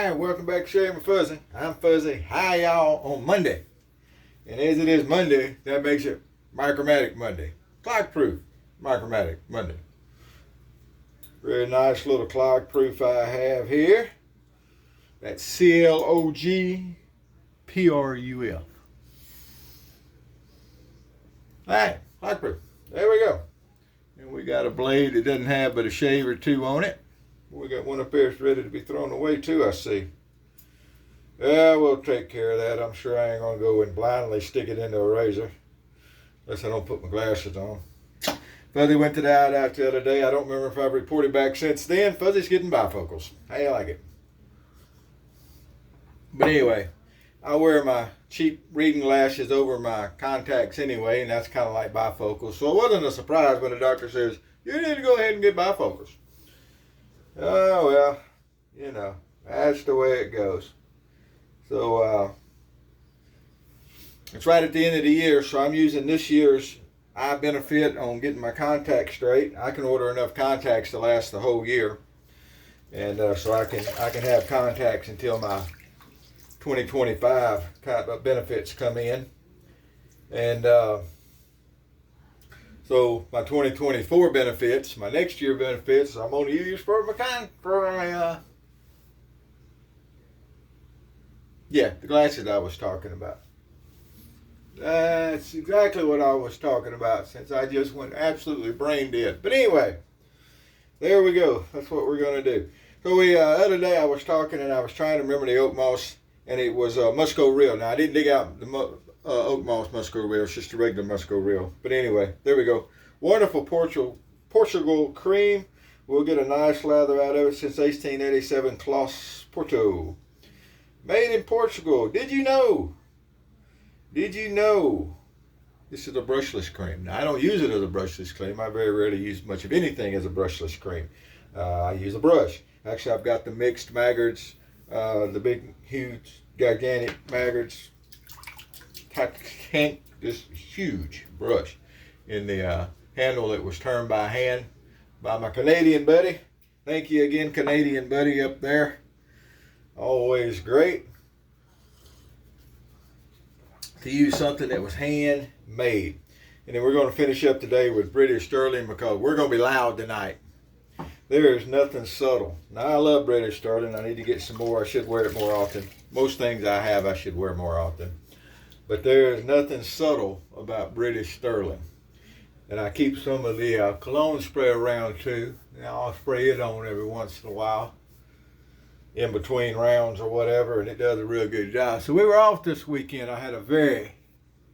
Hi, welcome back to Shaving Fuzzy. I'm Fuzzy. Hi, y'all, on Monday. And as it is Monday, that makes it Micromatic Monday. Clog Proof Micromatic Monday. Very nice little Clog Proof I have here. That's C-L-O-G P-R-U-F. Alright, Clog Proof. There we go. And we got a blade that doesn't have but a shave or two on it. We got one up there that's ready to be thrown away too, I see. Yeah, we'll take care of that. I'm sure I ain't going to go and blindly stick it into a razor. Unless I don't put my glasses on. Fuzzy went to the out the other day. I don't remember if I've reported back since then. Fuzzy's getting bifocals. How you like it? But anyway, I wear my cheap reading glasses over my contacts anyway, and that's kind of like bifocals. So it wasn't a surprise when the doctor says, you need to go ahead and get bifocals. Oh, well, you know, that's the way it goes. So, it's right at the end of the year, so I'm using this year's eye benefit on getting my contacts straight. I can order enough contacts to last the whole year. And so I can have contacts until my 2025 benefits come in. And so my 2024 benefits, my next year benefits, I'm going to use for my the glasses I was talking about. That's exactly what I was talking about, since I just went absolutely brain dead. But anyway, there we go. That's what we're going to do. So the other day I was talking and I was trying to remember the oak moss, and it was Musco Reel. Now I didn't dig out the oak moss Musco Reel. It's just a regular Musco Reel. But anyway, there we go. Wonderful Portugal cream. We'll get a nice lather out of it since 1887 Clos Porto. Made in Portugal. Did you know? Did you know? This is a brushless cream. Now I don't use it as a brushless cream. I very rarely use much of anything as a brushless cream. I use a brush. Actually, I've got the mixed maggots, the big, huge, gigantic maggots. This huge brush in the handle that was turned by hand by my Canadian buddy. Thank you again, Canadian buddy up there. Always great to use something that was handmade. And then we're going to finish up today with British Sterling because we're going to be loud tonight. There is nothing subtle. Now, I love British Sterling. I need to get some more. I should wear it more often. Most things I have, I should wear more often. But there is nothing subtle about British Sterling. And I keep some of the cologne spray around too. And I'll spray it on every once in a while, in between rounds or whatever, and it does a real good job. So we were off this weekend. I had a very,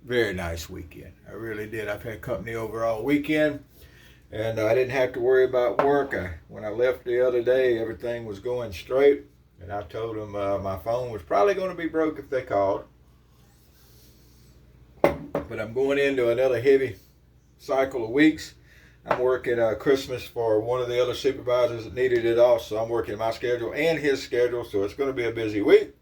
very nice weekend. I really did. I've had company over all weekend. And I didn't have to worry about work. When I left the other day, everything was going straight. And I told them my phone was probably going to be broke if they called. But I'm going into another heavy cycle of weeks. I'm working Christmas for one of the other supervisors that needed it off. So I'm working my schedule and his schedule. So it's going to be a busy week.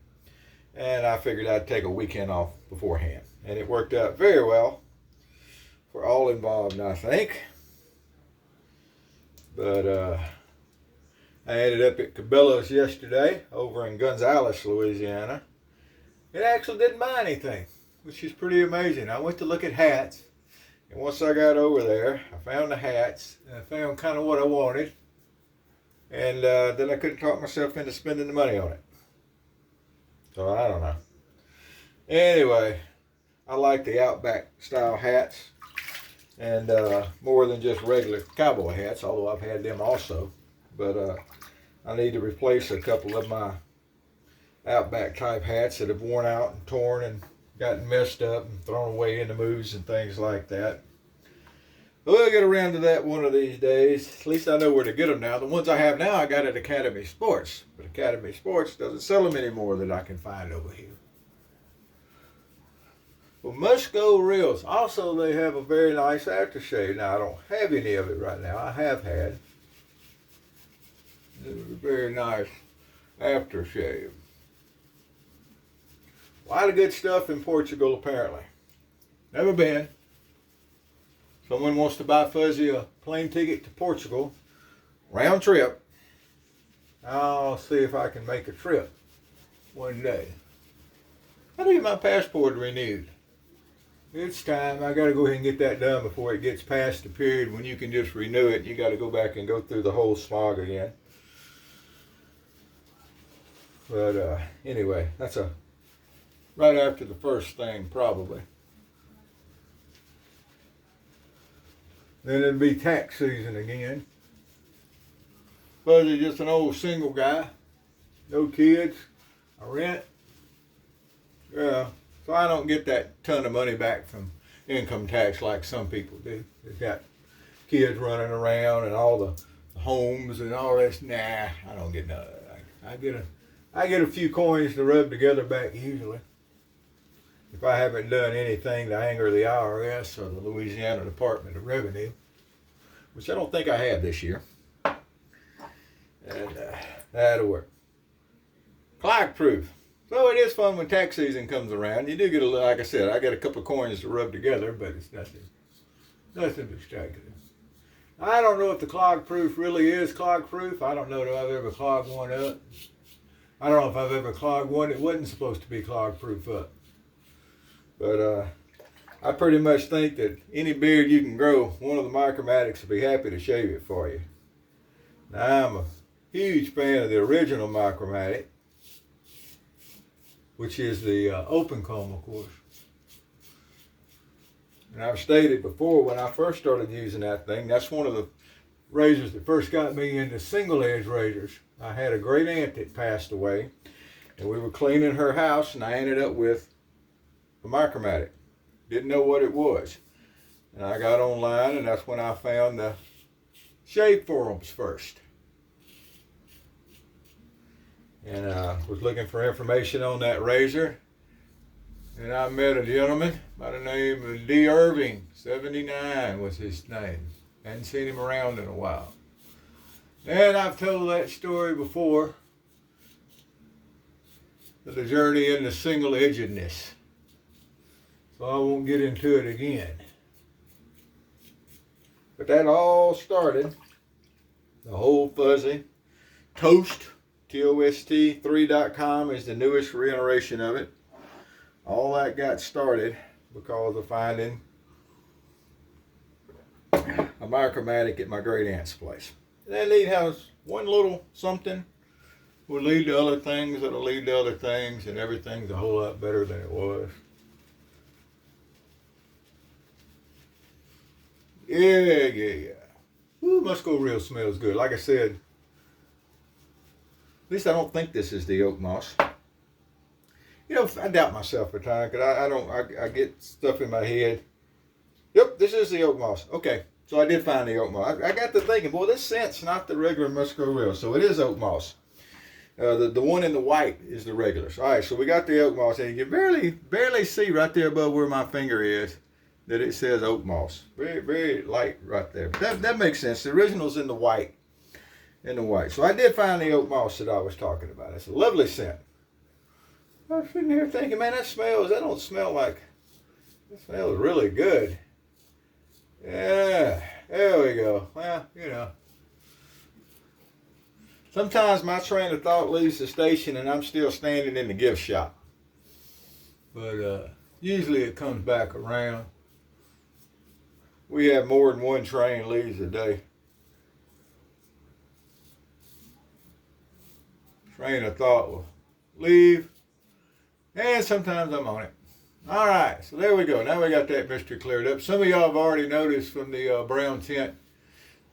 And I figured I'd take a weekend off beforehand. And it worked out very well for all involved, I think. But I ended up at Cabela's yesterday over in Gonzales, Louisiana. It actually didn't buy anything, which is pretty amazing. I went to look at hats, and once I got over there, I found the hats, and I found kind of what I wanted, and then I couldn't talk myself into spending the money on it. So I don't know. Anyway, I like the Outback style hats. And more than just regular cowboy hats, although I've had them also. But I need to replace a couple of my Outback type hats that have worn out and torn and gotten messed up and thrown away in the moves and things like that. But we'll get around to that one of these days. At least I know where to get them now. The ones I have now I got at Academy Sports. But Academy Sports doesn't sell them anymore that I can find over here. Well, Musco Reels, also they have a very nice aftershave. Now, I don't have any of it right now. I have had. It's a very nice aftershave. A lot of good stuff in Portugal, apparently. Never been. Someone wants to buy Fuzzy a plane ticket to Portugal, round trip. I'll see if I can make a trip. one day. I need my passport renewed. It's time. I got to go ahead and get that done before it gets past the period when you can just renew it. You got to go back and go through the whole slog again. But anyway, that's right after the first thing, probably. Then it'll be tax season again. Fuzzy's just an old single guy. No kids. I rent. Yeah. So I don't get that ton of money back from income tax like some people do. They've got kids running around and all the homes and all this. Nah, I don't get none of that. I get a few coins to rub together back usually. If I haven't done anything to anger the IRS or the Louisiana Department of Revenue, which I don't think I have this year. And that'll work. Clog Pruf. So it is fun when tax season comes around. You do get like I said, I got a couple of coins to rub together, but it's nothing spectacular. I don't know if the Clog Pruf really is Clog Pruf. I don't know if I've ever clogged one up. I don't know if I've ever clogged one that wasn't supposed to be Clog Pruf up. But I pretty much think that any beard you can grow, one of the Micromatics will be happy to shave it for you. Now, I'm a huge fan of the original Micromatic, which is the open comb, of course. And I've stated before, when I first started using that thing, that's one of the razors that first got me into single edge razors. I had a great aunt that passed away, and we were cleaning her house, and I ended up with a Micromatic. Didn't know what it was. And I got online, and that's when I found the shave forums first. And I was looking for information on that razor. And I met a gentleman by the name of D. Irving, 79 was his name. Hadn't seen him around in a while. And I've told that story before, of the journey into single-edgedness. So I won't get into it again. But that all started, the whole fuzzy, Toast, TOST3.com is the newest reiteration of it. All that got started because of finding a Micromatic at my great aunt's place. And that lead has one little something will lead to other things that'll lead to other things, and everything's a whole lot better than it was. Yeah. Ooh, Musco Real smells good. Like I said, at least I don't think this is the oak moss. You know, I doubt myself at times, because I get stuff in my head. Yep, this is the oak moss. Okay, so I did find the oak moss. I got to thinking, boy, this scent's not the regular Musco Real, so it is oak moss. The one in the white is the regular. So, all right, so we got the oak moss, and you can barely see right there above where my finger is that it says oak moss. Very, very light right there. But that makes sense. The original's in the white. So I did find the oak moss that I was talking about. It's a lovely scent. I was sitting here thinking, man, that don't smell like, it smells really good. Yeah, there we go. Well, you know. Sometimes my train of thought leaves the station and I'm still standing in the gift shop. But usually it comes back around. We have more than one train leaves a day. Train of thought will leave, and sometimes I'm on it. All right, so there we go. Now we got that mystery cleared up. Some of y'all have already noticed from the brown tint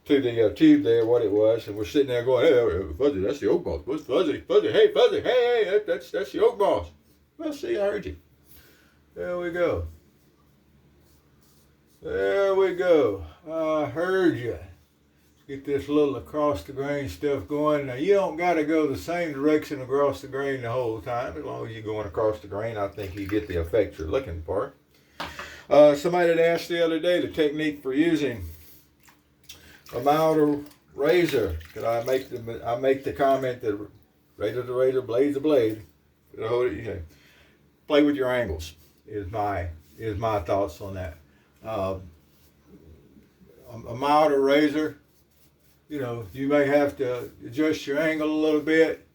to the tube there what it was, and we're sitting there going, hey, Fuzzy, that's the oak moss. What's Fuzzy? Hey, Fuzzy, hey, that's the oak moss. Well, see, I heard you. There we go. I heard you. Get this little across the grain stuff going. Now, you don't got to go the same direction across the grain the whole time. As long as you're going across the grain, I think you get the effect you're looking for. Somebody had asked the other day the technique for using a milder razor. Could I make the comment that razor's a razor, blade's a blade. Play with your angles is my thoughts on that. A milder razor, you know, you may have to adjust your angle a little bit.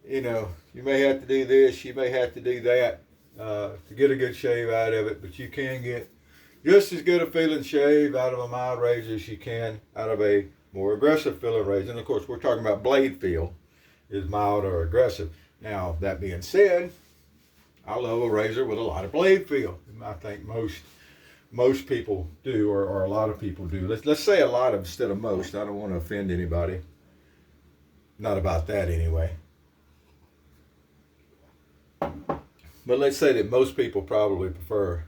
you know, you may have to do this, you may have to do that to get a good shave out of it, but you can get just as good a feeling shave out of a mild razor as you can out of a more aggressive feeling razor. And of course, we're talking about blade feel is mild or aggressive. Now, that being said, I love a razor with a lot of blade feel. I think most people do, or a lot of people do. Let's say a lot instead of most. I don't want to offend anybody. Not about that anyway. But let's say that most people probably prefer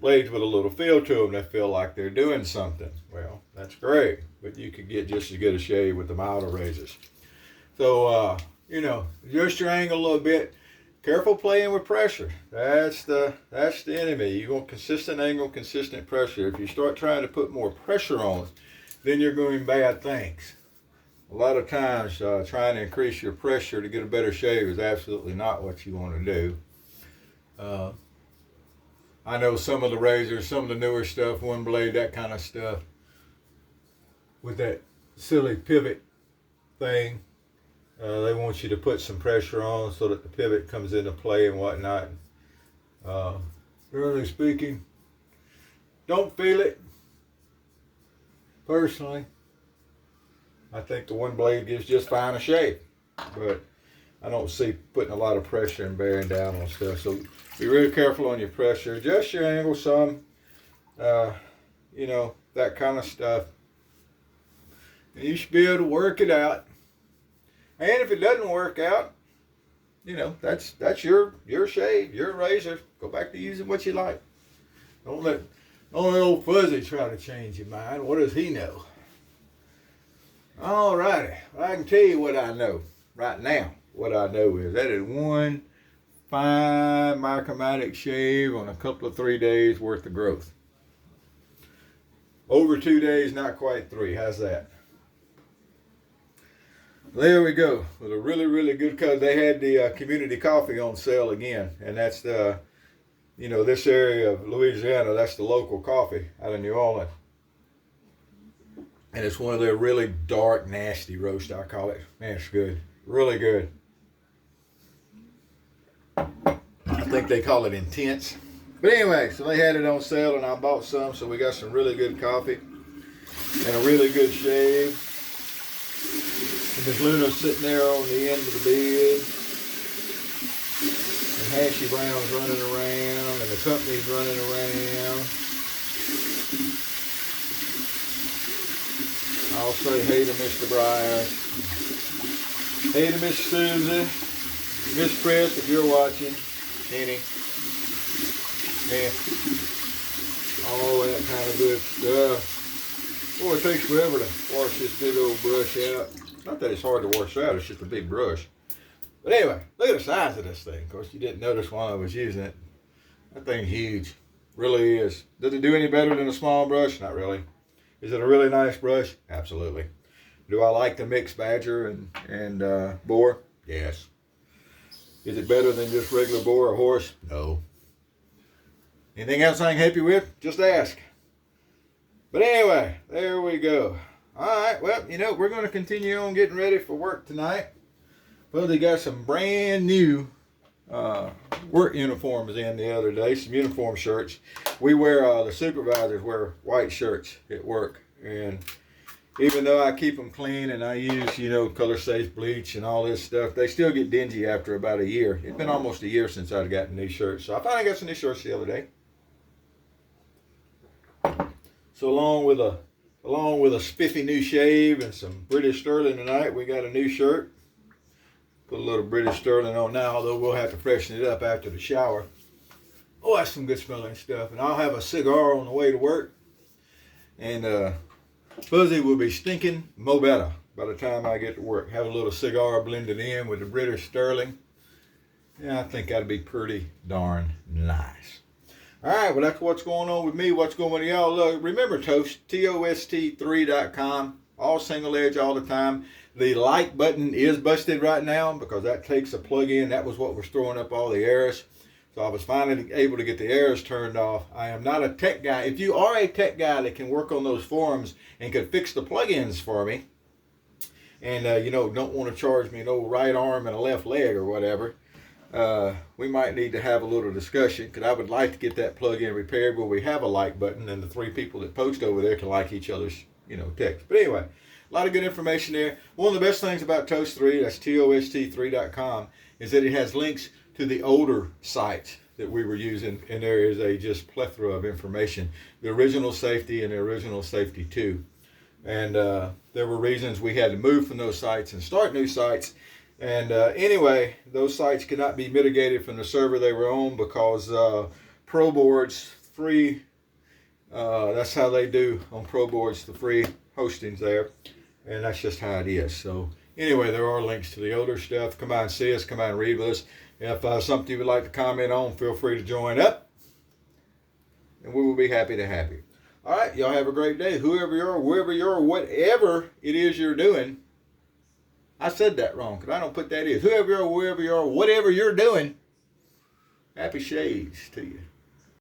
blades with a little feel to them that feel like they're doing something. Well, that's great, but you could get just as good a shave with the milder razors. So, you know, adjust your angle a little bit. Careful playing with pressure. That's the enemy. You want consistent angle, consistent pressure. If you start trying to put more pressure on it, then you're doing bad things. A lot of times, trying to increase your pressure to get a better shave is absolutely not what you want to do. I know some of the razors, some of the newer stuff, one blade, that kind of stuff, with that silly pivot thing, they want you to put some pressure on so that the pivot comes into play and whatnot. Generally speaking, don't feel it. Personally, I think the one blade gives just fine a shave, but I don't see putting a lot of pressure and bearing down on stuff. So be really careful on your pressure. Adjust your angle some, you know, that kind of stuff. And you should be able to work it out. And if it doesn't work out, you know, that's your shave, your razor. Go back to using what you like. Don't let old Fuzzy try to change your mind. What does he know? All righty. I can tell you what I know right now. What I know is that is one fine Matic shave on a couple of 3 days worth of growth. Over 2 days, not quite 3. How's that? There we go. With a really, really good cut. They had the community coffee on sale again, and that's the, you know, this area of Louisiana, that's the local coffee out of New Orleans. And it's one of their really dark, nasty roast, I call it. Man, it's good. Really good. I think they call it intense. But anyway, so they had it on sale and I bought some, so we got some really good coffee and a really good shave. And Miss Luna's sitting there on the end of the bed. And Hashy Brown's running around and the company's running around. I'll say hey to Mr. Bryant. Hey to Miss Susie. Miss Press, if you're watching. Henny. Yeah. All that kind of good stuff. Boy, it takes forever to wash this big old brush out. Not that it's hard to wash out, it's just a big brush. But anyway, look at the size of this thing. Of course, you didn't notice while I was using it. That thing's huge. Really is. Does it do any better than a small brush? Not really. Is it a really nice brush? Absolutely. Do I like the mixed badger and boar? Yes. Is it better than just regular boar or horse? No. Anything else I can help you with? Just ask. But anyway, there we go. All right, well, you know, we're going to continue on getting ready for work tonight. Well, they got some brand new work uniforms in the other day, some uniform shirts. We wear, the supervisors wear white shirts at work. And even though I keep them clean and I use, you know, color safe bleach and all this stuff, they still get dingy after about a year. It's been almost a year since I've gotten new shirts. So I finally got some new shirts the other day. So along with a spiffy new shave and some British Sterling tonight, we got a new shirt. Put a little British Sterling on now, although we'll have to freshen it up after the shower. Oh, that's some good smelling stuff. And I'll have a cigar on the way to work. And Fuzzy will be stinking mo better by the time I get to work. Have a little cigar blended in with the British Sterling. Yeah, I think that'd be pretty darn nice. All right, well, that's what's going on with me. What's going on with y'all? Look, remember, TOST3.com. All single edge all the time. The like button is busted right now because that takes a plug-in. That was what was throwing up all the errors. So I was finally able to get the errors turned off. I am not a tech guy. If you are a tech guy that can work on those forums and can fix the plugins for me, and you know, don't want to charge me no right arm and a left leg or whatever, we might need to have a little discussion, because I would like to get that plug-in repaired where we have a like button and the 3 people that post over there can like each other's, you know, text. But anyway, a lot of good information there. One of the best things about Toast 3, that's TOST3.com, is that it has links to the older sites that we were using, and there is a just plethora of information. The original safety and the original safety 2. And there were reasons we had to move from those sites and start new sites. And anyway, those sites could not be mitigated from the server they were on, because ProBoards free, that's how they do on ProBoards, the free hostings there. And that's just how it is. So anyway, there are links to the older stuff. Come on, see us. Come on, read with us. If something you would like to comment on, feel free to join up. And we will be happy to have you. All right, y'all have a great day. Whoever you are, wherever you are, whatever it is you're doing. I said that wrong, because I don't put that in. Whoever you are, wherever you are, whatever you're doing, happy shades to you.